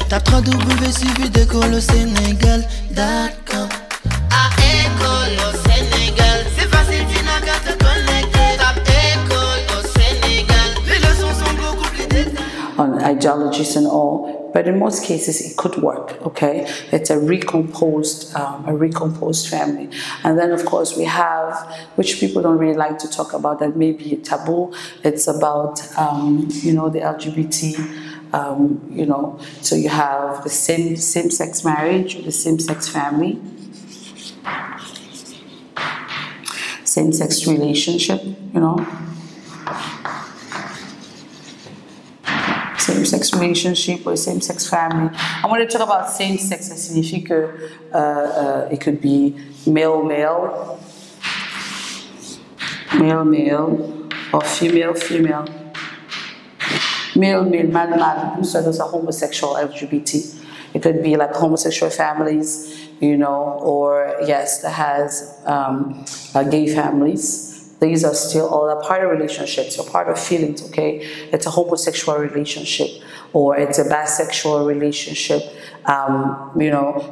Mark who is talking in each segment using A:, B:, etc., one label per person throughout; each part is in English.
A: Tape www suivi d'école au Sénégal.com. À école au Sénégal, c'est facile, tu n'as qu'à te connecter. Tape école au Sénégal, les leçons sont beaucoup plus détaillées.
B: On ideologies and all, but in most cases it could work. Okay, it's a recomposed family. And then of course we have, which people don't really like to talk about, that may be a taboo. It's about the LGBT. So you have the same-sex marriage, the same-sex family, same-sex relationship. Same-sex relationship or same-sex family. And when I talk about same-sex, ça signifie que it could be male-male, male-male, or female-female, male-male, male-male. So those are homosexual LGBT. It could be like homosexual families, or yes, that has gay families. These are still all a part of relationships, or part of feelings, okay? It's a homosexual relationship, or it's a bisexual relationship,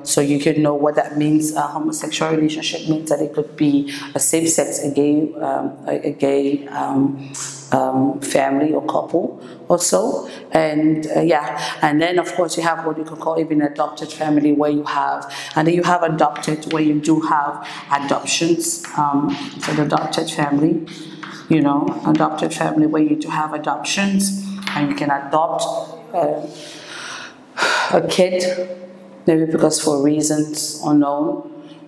B: so you could know what that means. A homosexual relationship means that it could be a same-sex, a gay family or couple also. And and then of course you have what you could call even adopted family, where you have, and then you have adopted, where you do have adoptions. It's an adopted family, adopted family where you do have adoptions, and you can adopt a kid, maybe because for reasons unknown,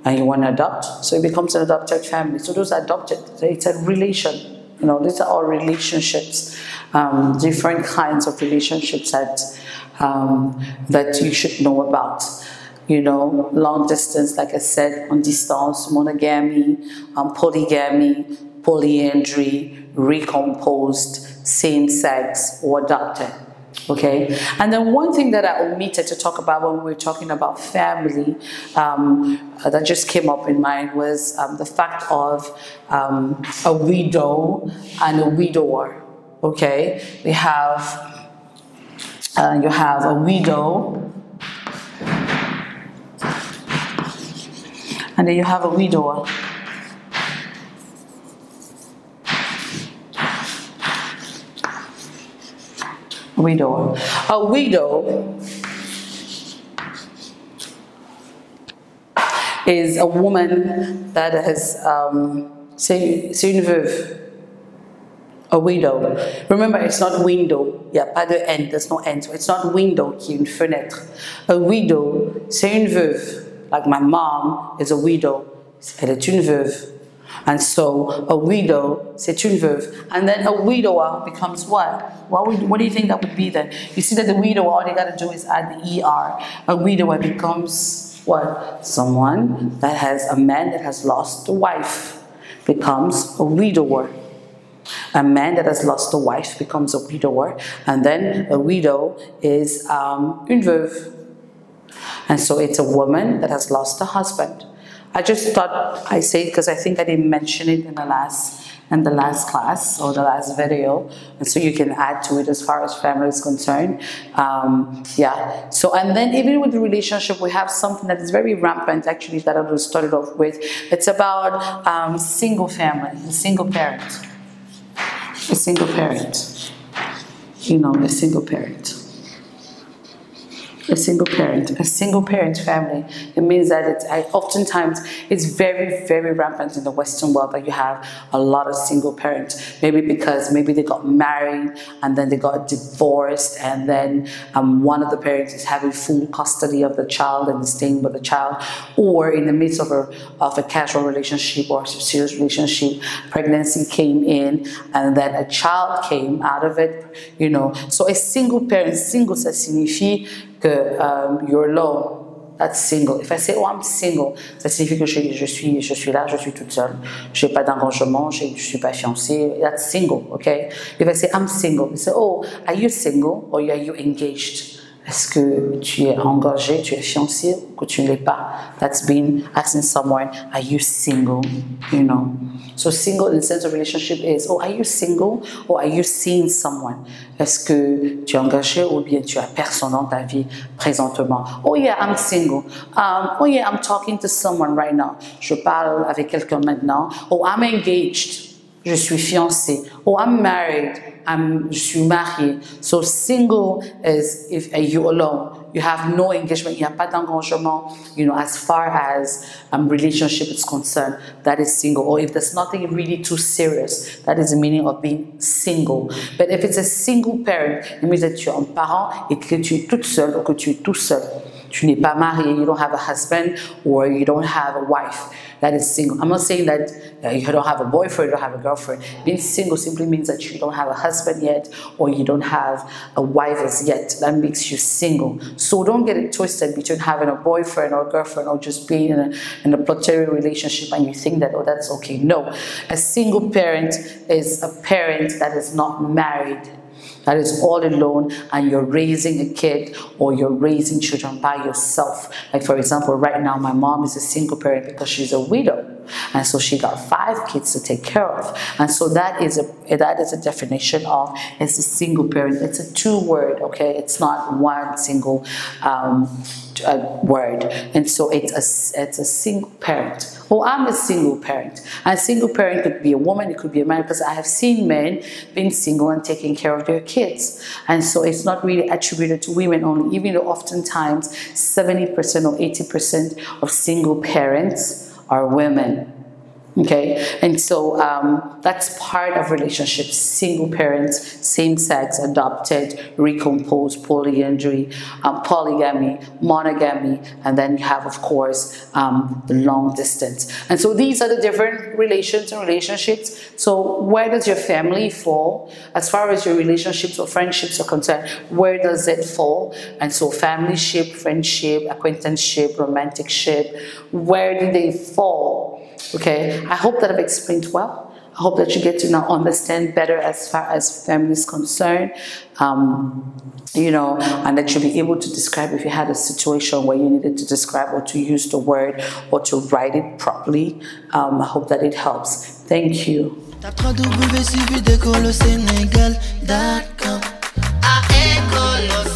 B: and you want to adopt, so it becomes an adopted family. So those are adopted, it's a relation. These are all relationships, different kinds of relationships that you should know about. Long distance, like I said, on distance, monogamy, polygamy, polyandry, recomposed, same-sex, or adopted. Okay, and then one thing that I omitted to talk about when we were talking about family that just came up in mind was the fact of a widow and a widower. Okay, you have a widow, and then you have a widower. Widow. A widow is a woman that has, c'est une veuve. A widow. Remember, it's not window. Il n'y a pas de N, there's no N. So it's not window qui est une fenêtre. A widow, c'est une veuve. Like my mom is a widow. Elle est une veuve. And so a widow, c'est une veuve. And then a widower becomes what? What do you think that would be then? You see that the widower, all they got to do is add the ER. A widower becomes what? Someone that has a man that has lost a wife becomes a widower. A man that has lost a wife becomes a widower. And then a widow is une veuve. And so it's a woman that has lost a husband. I just thought I say it because I think I didn't mention it in the last class or the last video, and so you can add to it as far as family is concerned. So, and then even with the relationship, we have something that is very rampant actually that I will start it off with. It's about single family, a single parent, a single parent, a single parent. A single parent family. It means that oftentimes it's very, very rampant in the Western world that you have a lot of single parents. Maybe because they got married and then they got divorced, and then one of the parents is having full custody of the child and is staying with the child, or in the midst of a casual relationship or a serious relationship, pregnancy came in and then a child came out of it. So a single parent, single, ça signifie que you're alone. That's single. If I say, oh, I'm single, ça signifie que je suis là, je suis toute seule. Je n'ai pas d'engagement, je ne suis pas fiancée. That's single, okay? If I say, I'm single, you say, oh, are you single or are you engaged? Est-ce que tu es engagé, tu es fiancé ou que tu ne l'es pas? That's been asking someone, are you single? You know. So single in the sense of relationship is, oh, are you single or are you seeing someone? Est-ce que tu es engagé ou bien tu as personne dans ta vie présentement? Oh yeah, I'm single. Oh yeah, I'm talking to someone right now. Je parle avec quelqu'un maintenant. Oh, I'm engaged. Je suis fiancé. Oh, I'm married. Je suis marié. So single is if you alone. You have no engagement. Il n'y a pas d'engagement. You know, as far as relationship is concerned, that is single. Or if there's nothing really too serious, that is the meaning of being single. But if it's a single parent, it means that tu es un parent et que tu es toute seule ou que tu es tout seul. Tu n'es pas marié. You don't have a husband or you don't have a wife. That is single. I'm not saying that you don't have a boyfriend, you don't have a girlfriend. Being single simply means that you don't have a husband yet or you don't have a wife as yet. That makes you single. So don't get it twisted between having a boyfriend or a girlfriend or just being in a platonic relationship and you think that, oh, that's okay. No. A single parent is a parent that is not married. That is all alone and you're raising a kid or you're raising children by yourself. Like for example, right now my mom is a single parent because she's a widow. And so she got 5 kids to take care of. And so that is a definition of it's a single parent. It's a 2-word, okay? It's not one single word. And so it's a single parent. Oh, I'm a single parent. And a single parent could be a woman, it could be a man, because I have seen men being single and taking care of their kids. And so it's not really attributed to women only, even though oftentimes 70% or 80% of single parents are women. Okay, and so that's part of relationships. Single parents, same-sex, adopted, recomposed, polyandry, polygamy, monogamy, and then you have, of course, the long distance. And so these are the different relations and relationships. So where does your family fall? As far as your relationships or friendships are concerned, where does it fall? And so family ship, friendship, acquaintanceship, romantic ship, where do they fall? Okay, I hope that I've explained well. I hope that you get to now understand better as far as family is concerned, you know, and that you'll be able to describe if you had a situation where you needed to describe or to use the word or to write it properly. I hope that it helps. Thank you.
A: Tape www.suividecolosenegal.com. À École au